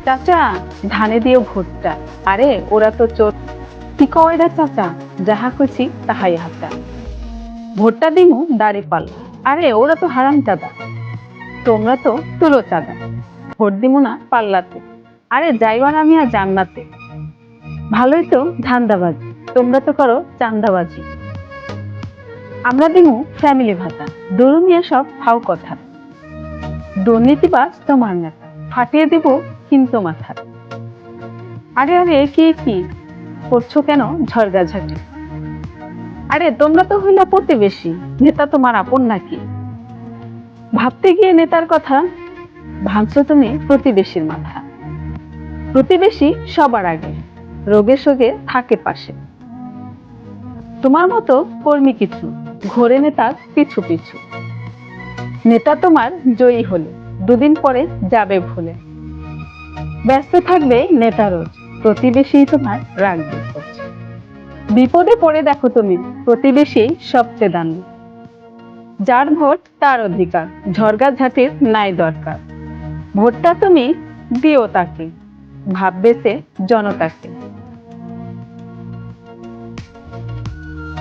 চাচা, ধানে দিও ভুট্টা। আরে ওরা তো চোর। কি কয়রা চাচা, যাহা কইছি তাহাই হাতা। ভুট্টা দিমু দাড়ি পাল্লা। আরে ওরা তো হারাম চাঁদা। তোমরা তো তুলো চাঁদা। ভোট দিমু না পাল্লাতে। আরে যাইবার আমি আর জান্নাতে। ভালোই তো ধান্দাবাজি, তোমরা তো করো চান্দাবাজি। আমরা দিমু ফ্যামিলি ভাতা। দুরুমিয়া সব ফাও কথা। দুর্নীতিবাজ তোমার নেতা, ফাটিয়ে দিব কিন্তু মাথা। আরে আরে কি কি করছো কেন ঝড়গাঝাটি? আরে তোমরা তো হইলা প্রতিবেশী, নেতা তোমার আপন নাকি? ভাবতে গিয়ে নেতার কথা ভাবছো তুমি প্রতিবেশীর মাথা। প্রতিবেশী সবার আগে, রোগে শোগে থাকে পাশে। তোমার মতো কর্মী কিছু, ঘোরে নেতার পিছু পিছু। নেতা তোমার জয়ী হলে দুদিন পরে যাবে ভুলে। ব্যস্ত থাকবে নেতা রোজ, প্রতিবেশী তোমার রাখবে খোঁজ। বিপদে পড়ে দেখো তুমি, প্রতিবেশী সবচেয়ে দামি। যার ভোট তার অধিকার, ঝড়গাঝাটির নাই দরকার। ভোটটা তুমি দিও তাকে, ভাববে সে জনতাকে।